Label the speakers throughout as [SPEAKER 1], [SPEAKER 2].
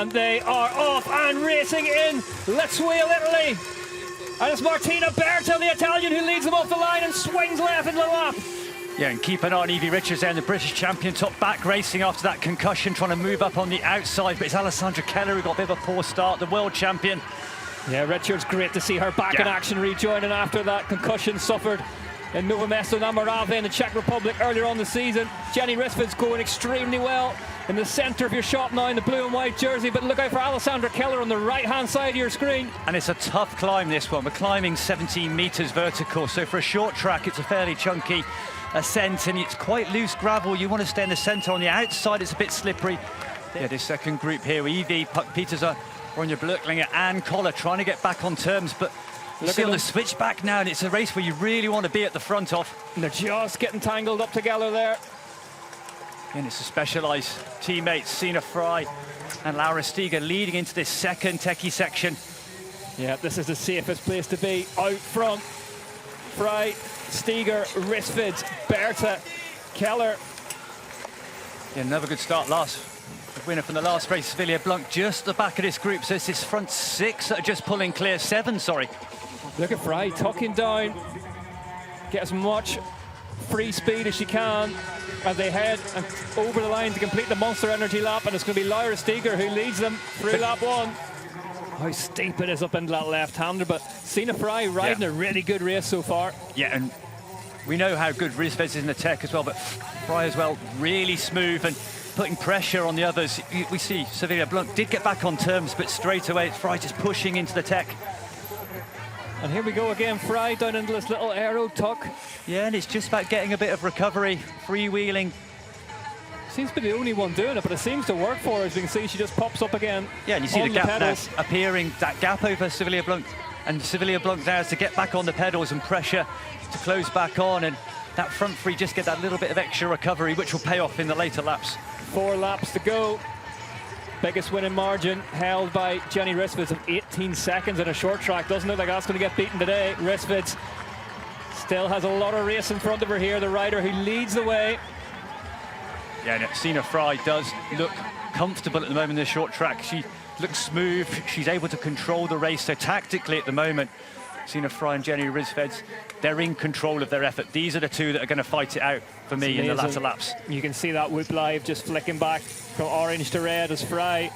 [SPEAKER 1] And they are off and racing in Thuile, Italy. And it's Martina Berta, the Italian, who leads them off the line and swings left into the lap.
[SPEAKER 2] Yeah, and keep an eye on Evie Richards there, the British champion, top back racing after that concussion, trying to move up on the outside. But it's Alessandra Keller who got a bit of a poor start, the world champion. Yeah,
[SPEAKER 1] Richards, great to see her back in action, rejoining after that concussion suffered in Novo Mesto na Morave in the Czech Republic earlier on the season. Jenny Rissvid's going extremely well in the centre of your shot now in the blue and white jersey, but look out for Alessandra Keller on the right-hand side of your screen. And it's a tough climb, this one. We're climbing 17 metres vertical, so for a short track, it's a fairly chunky ascent, and it's quite loose gravel. You want to stay in the centre. On the outside, it's a bit slippery. Yeah, this second group here, Evie, Puck Peters, Ronja Blöcklinger and Koller trying to get back on terms, but you see on the switchback now, and it's a race where you really want to be at the front of. And they're just getting tangled up together there. And it's a Specialized teammates, Sina Fry and Laura Steger leading into this second techie section. Yeah, this is the safest place to be. Out front, Fry, Steger, Rissvid, Berta, Keller. Yeah, another good start last. Winner from the last race, Thuile Blanc, just the back of this group. So it's this front six that are just pulling clear. Seven, sorry. Look at Fry tucking down. Get as much free speed as she can as they head and over the line to complete the Monster Energy lap. And it's going to be Laura Steger who leads them through lap one. How steep it is up into that left-hander, but Sina Fry riding a really good race so far. Yeah, and we know how good Rissvid is in the tech as well, but Fry as well, really smooth and putting pressure on the others. We see Thuile Blanc did get back on terms, but straight away it's Fry just pushing into the tech. And here we go again, Fry down into this little aero tuck. Yeah, and it's just about getting a bit of recovery, freewheeling. Seems to be the only one doing it, but it seems to work for her. As you can see, she just pops up again. Yeah, and you see the gap now appearing, that gap over Thuile Blanc. And Thuile Blanc now has to get back on the pedals and pressure to close back on. And that front free just get that little bit of extra recovery, which will pay off in the later laps. 4 laps to go. Biggest winning margin held by Jenny Rissvid of 18 seconds in a short track. Doesn't look like that's going to get beaten today. Rissvid still has a lot of race in front of her here, the rider who leads the way. Yeah, and Sina Fry does look comfortable at the moment in the short track. She looks smooth. She's able to control the race. So tactically at the moment, Sina Fry and Jenny Rissvid, they're in control of their effort. These are the two that are going to fight it out for me in the latter laps. You can see that Whoop Live just flicking back from orange to red as Fry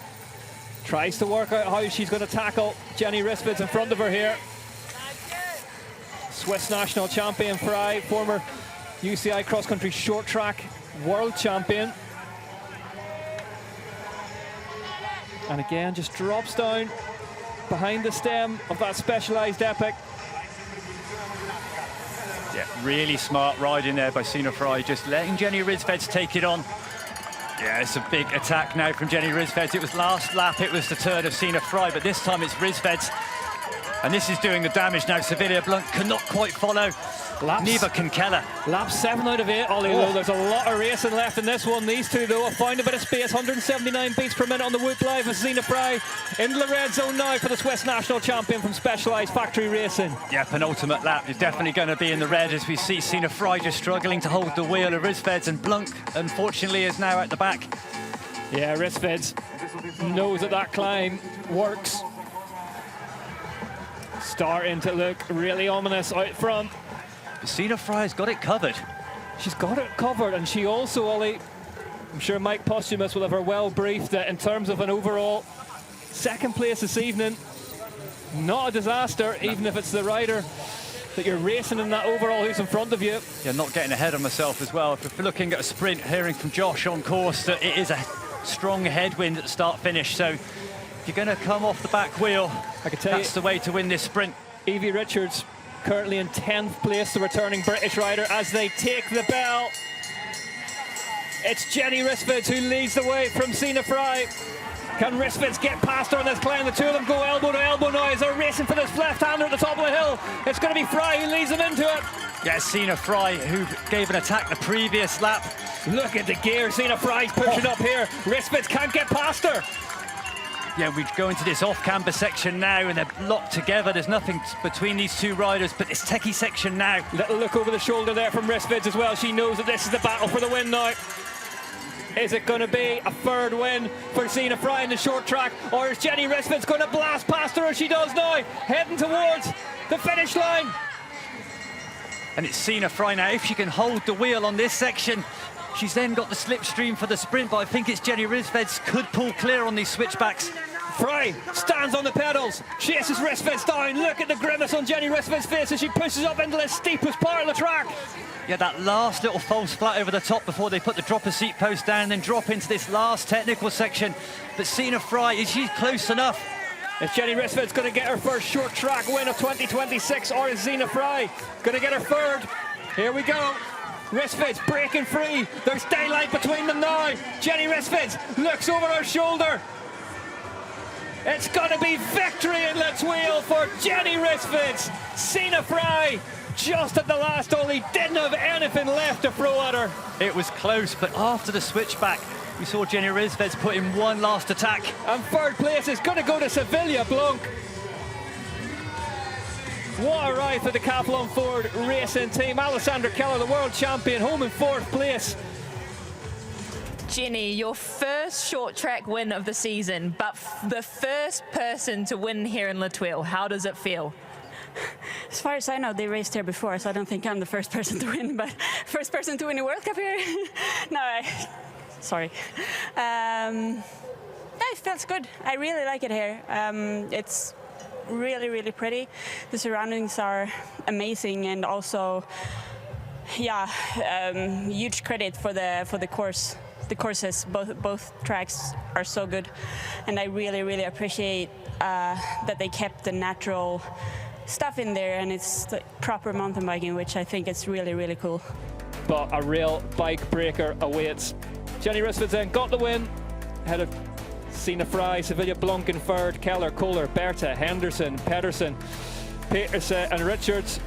[SPEAKER 1] tries to work out how she's going to tackle Jenny Rissvid in front of her here. Swiss national champion Fry, former UCI cross-country short track world champion. And again, just drops down behind the stem of that Specialized Epic. Yeah, really smart riding there by Sina Fry, just letting Jenny Rissvid take it on. Yeah, it's a big attack now from Jenny Rissvid. It was last lap, it was the turn of Sina Fry, but this time it's Rissvid. And this is doing the damage now. Thuile Blanc cannot quite follow. Neither can Keller. Lap 7 out of 8, Ollie. There's a lot of racing left in this one. These two, though, have found a bit of space. 179 beats per minute on the Whoop Live as Sina Fry into the red zone now for the Swiss national champion from Specialized Factory Racing. Yeah, penultimate lap is definitely going to be in the red as we see Sina Fry just struggling to hold the wheel of Rissvid, and Blanc, unfortunately, is now at the back. Yeah, Rissvid knows that that climb works. Starting to look really ominous out front. Sina Fry's got it covered. She's got it covered, and she also, Ollie, I'm sure Mike Posthumus will have her well briefed that in terms of an overall second place this evening, not a disaster, even if it's the rider that you're racing in that overall who's in front of you. Yeah, not getting ahead of myself as well. If we're looking at a sprint, hearing from Josh on course that it is a strong headwind at the start-finish, so if you're going to come off the back wheel, I can tell that's the way to win this sprint. Evie Richards currently in 10th place, the returning British rider, as they take the bell. It's Jenny Rissvid who leads the way from Sina Fry. Can Rissvid get past her on this climb? The two of them go elbow to elbow now as they're racing for this left-hander at the top of the hill. It's going to be Fry who leads them into it. Yeah, Sina Fry, who gave an attack the previous lap. Look at the gear. Sina Fry's pushing up here. Rissvid can't get past her. Yeah, we go into this off-camber section now, and they're locked together. There's nothing between these two riders, but this techie section now. Little look over the shoulder there from Rissvid as well. She knows that this is the battle for the win now. Is it going to be a third win for Zina Fry in the short track, or is Jenny Risford's going to blast past her as she does now, heading towards the finish line?
[SPEAKER 2] And it's Zina Fry now. If she can hold the wheel on this section, she's then got the slipstream for the sprint, but I think it's Jenny Risford could pull clear on these switchbacks.
[SPEAKER 1] Fry stands on the pedals, chases Risford down. Look at the grimace on Jenny Risford's face as she pushes up into the steepest part of the track.
[SPEAKER 2] Yeah, that last little false flat over the top before they put the dropper seat post down and then drop into this last technical section. But Zina Fry, is she close enough?
[SPEAKER 1] Is Jenny Risford's going to get her first short track win of 2026, or is Zina Fry going to get her third? Here we go. Risford's breaking free. There's daylight between them now. Jenny Risford looks over her shoulder. It's going to be victory in Let's Wheel for Jenny Risford. Zina Fry, just at the last only, didn't have anything left to throw at her.
[SPEAKER 2] It was close, but after the switchback, we saw Jenny Risford put in one last attack.
[SPEAKER 1] And third place is going to go to Thuile Blanc. What a ride for the Decathlon Ford racing team. Alessandra Keller, the world champion, home in fourth place.
[SPEAKER 3] Jenny, your first short track win of the season, but the first person to win here in Le Thuile. How does it feel?
[SPEAKER 4] As far as I know, they raced here before, so I don't think I'm the first person to win, but first person to win a World Cup here? No, sorry. Yeah, it feels good. I really like it here. It's really, really pretty. The surroundings are amazing, and also, yeah, huge credit for the course. The courses, both tracks are so good, and I really, really appreciate that they kept the natural stuff in there, and it's like proper mountain biking, which I think is really, really cool.
[SPEAKER 1] But a real bike breaker awaits. Jenny Risford then got the win ahead of Zina Fry, Thuile Blanc in third, Keller, Kohler, Berta, Henderson, Pedersen, Petersen and Richards.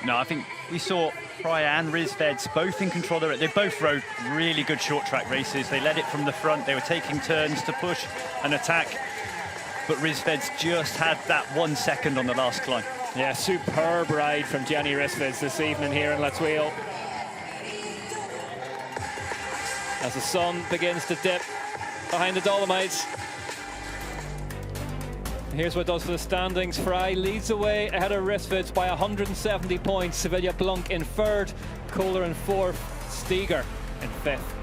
[SPEAKER 2] No, I think we saw Fry and Risford both in control. They both rode really good short track races. They led it from the front. They were taking turns to push and attack. But Risford's just had that 1 second on the last climb.
[SPEAKER 1] Yeah, superb ride from Jenny Risford this evening here in Let's Wheel. As the sun begins to dip behind the Dolomites. Here's what it does for the standings. Fry leads the way ahead of Risford by 170 points. Thuile Blanc in third, Kohler in fourth, Steger in fifth.